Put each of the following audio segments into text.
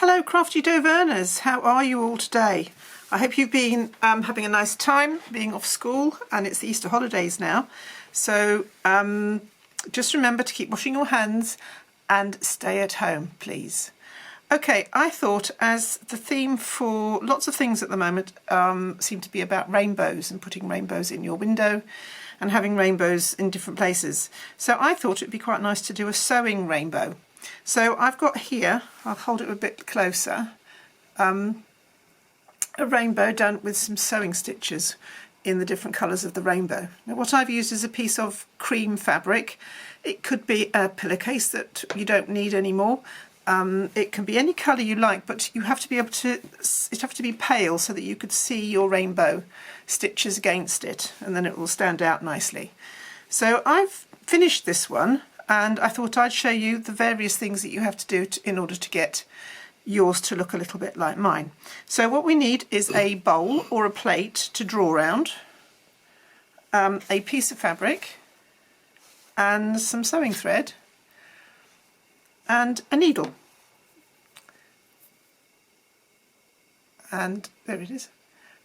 Hello crafty dough earners, how are you all today? I hope you've been having a nice time being off school, and it's the Easter holidays now. So just remember to keep washing your hands and stay at home, please. Okay, I thought as the theme for lots of things at the moment seem to be about rainbows and putting rainbows in your window and having rainbows in different places. So I thought it'd be quite nice to do a sewing rainbow. So I've got here, I'll hold it a bit closer, a rainbow done with some sewing stitches in the different colours of the rainbow. Now what I've used is a piece of cream fabric. It could be a pillowcase that you don't need anymore. It can be any colour you like, but you have to be able to, it have to be pale so that you could see your rainbow stitches against it, and then it will stand out nicely. So I've finished this one, and I thought I'd show you the various things that you have to do in order to get yours to look a little bit like mine. So what we need is a bowl or a plate to draw around, a piece of fabric and some sewing thread and a needle. And there it is.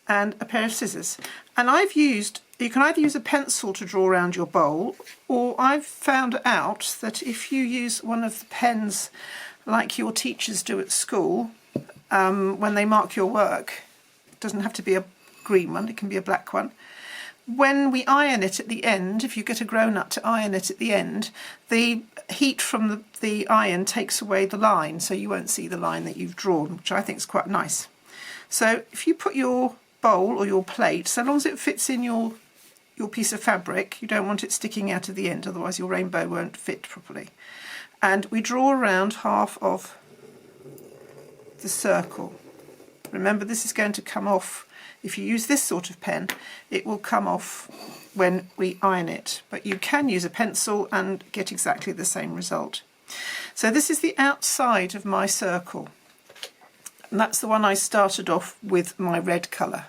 And a pair of scissors. And I've used, you can either use a pencil to draw around your bowl, or I've found out that if you use one of the pens like your teachers do at school, when they mark your work, it doesn't have to be a green one, it can be a black one. When we iron it at the end, if you get a grown-up to iron it at the end, the heat from the iron takes away the line, so you won't see the line that you've drawn, which I think is quite nice. So if you put your bowl or your plate, so long as it fits in your piece of fabric, you don't want it sticking out of the end, otherwise your rainbow won't fit properly. And we draw around half of the circle. Remember, this is going to come off. If you use this sort of pen, it will come off when we iron it, but you can use a pencil and get exactly the same result. So this is the outside of my circle, and that's the one I started off with my red colour.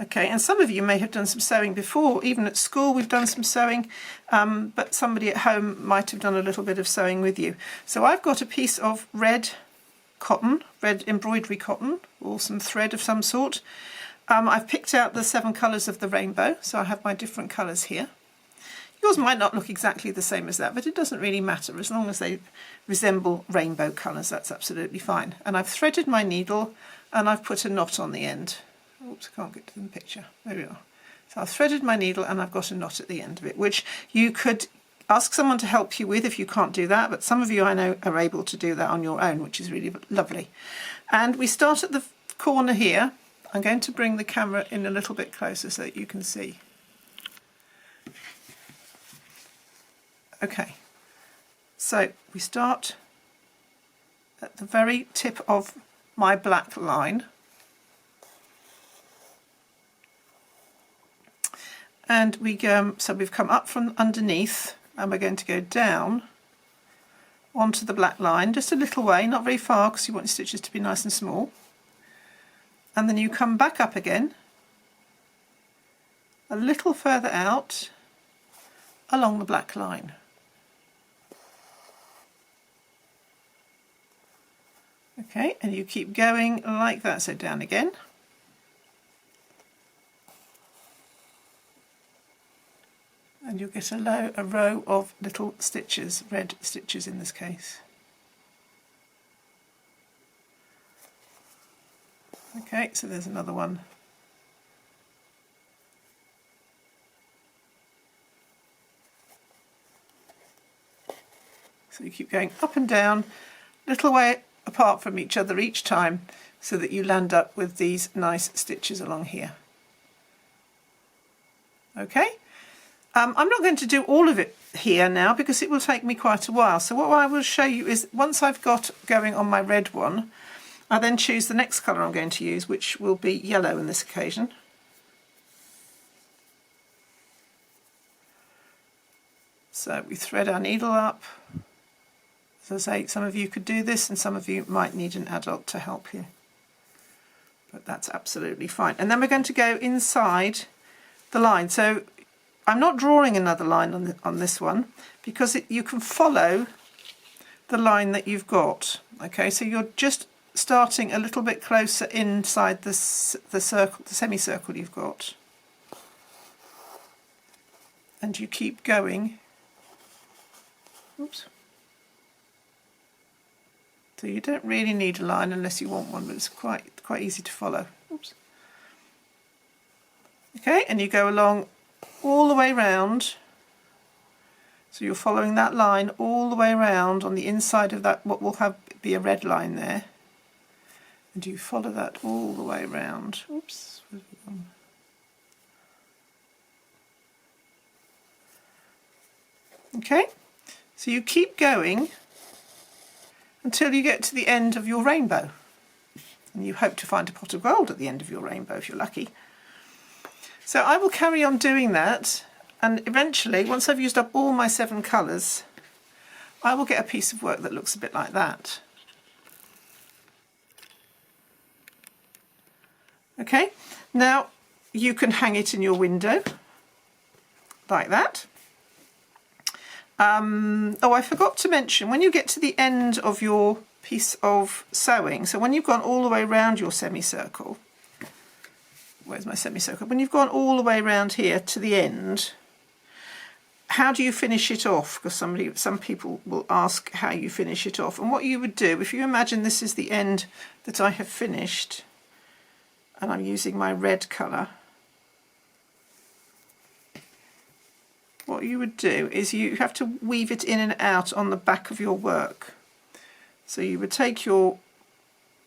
Okay, and some of you may have done some sewing before. Even at school we've done some sewing, but somebody at home might have done a little bit of sewing with you. So I've got a piece of red cotton, red embroidery cotton, or some thread of some sort. I've picked out the 7 colours of the rainbow, so I have my different colours here. Yours might not look exactly the same as that, but it doesn't really matter. As long as they resemble rainbow colours, that's absolutely fine. And I've threaded my needle and I've put a knot on the end. Oops, I can't get to the picture. There we are. So I've threaded my needle and I've got a knot at the end of it, which you could ask someone to help you with if you can't do that, but some of you I know are able to do that on your own, which is really lovely. And we start at the corner here. I'm going to bring the camera in a little bit closer so that you can see. Okay, so we start at the very tip of my black line. And we go, so we've come up from underneath and we're going to go down onto the black line, just a little way, not very far because you want your stitches to be nice and small. And then you come back up again, a little further out along the black line. Okay, and you keep going like that, so down again. And you'll get a row of little stitches, red stitches in this case. Okay, so there's another one. So you keep going up and down, little way apart from each other each time, so that you land up with these nice stitches along here. Okay? I'm not going to do all of it here now because it will take me quite a while. So what I will show you is once I've got going on my red one, I then choose the next colour I'm going to use, which will be yellow in this occasion. So we thread our needle up. As I say, some of you could do this and some of you might need an adult to help you. But that's absolutely fine. And then we're going to go inside the line. So I'm not drawing another line on this one because you can follow the line that you've got. Okay, so you're just starting a little bit closer inside the circle, the semicircle you've got, and you keep going. Oops. So you don't really need a line unless you want one, but it's quite easy to follow. Oops. Okay, and you go along all the way round. So you're following that line all the way around on the inside of that, what will be a red line there. And you follow that all the way around. Oops. Where's it gone? Okay, so you keep going until you get to the end of your rainbow. And you hope to find a pot of gold at the end of your rainbow if you're lucky. So I will carry on doing that, and eventually, once I've used up all my 7 colours, I will get a piece of work that looks a bit like that. Okay, now you can hang it in your window like that. Oh, I forgot to mention, when you get to the end of your piece of sewing, so when you've gone all the way around your semicircle, where's my semicircle? When you've gone all the way around here to the end, how do you finish it off? Because some people will ask how you finish it off. And what you would do, if you imagine this is the end that I have finished, and I'm using my red colour, what you would do is you have to weave it in and out on the back of your work. So you would take your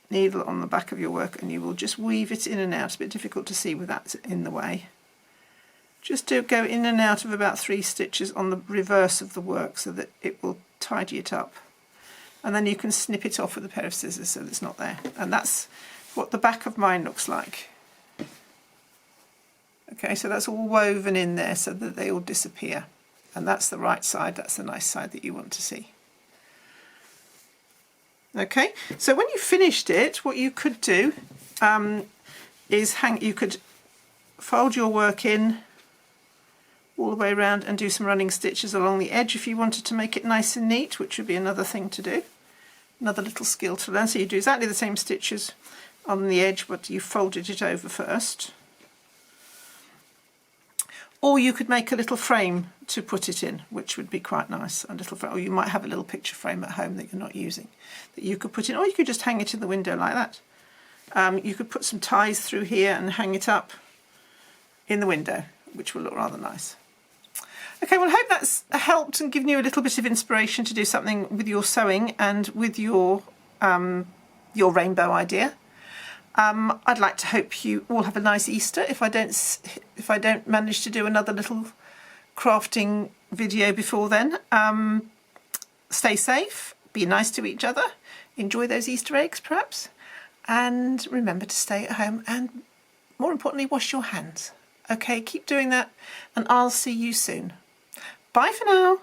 needle on the back of your work and you will just weave it in and out. It's a bit difficult to see with that in the way. Just to go in and out of about 3 stitches on the reverse of the work so that it will tidy it up. And then you can snip it off with a pair of scissors so that it's not there. And that's what the back of mine looks like. Okay, so that's all woven in there so that they all disappear. And that's the right side, that's the nice side that you want to see. Okay, so when you've finished it, what you could do is you could fold your work in all the way around and do some running stitches along the edge if you wanted to make it nice and neat, which would be another thing to do. Another little skill to learn. So you do exactly the same stitches on the edge, but you folded it over first. Or you could make a little frame to put it in, which would be quite nice. A little frame, or you might have a little picture frame at home that you're not using, that you could put in, or you could just hang it in the window like that. You could put some ties through here and hang it up in the window, which will look rather nice. Okay, well, I hope that's helped and given you a little bit of inspiration to do something with your sewing and with your rainbow idea. I'd like to hope you all have a nice Easter. If I don't manage to do another little crafting video before then, stay safe, be nice to each other, enjoy those Easter eggs perhaps, and remember to stay at home and, more importantly, wash your hands. Okay, keep doing that, and I'll see you soon. Bye for now.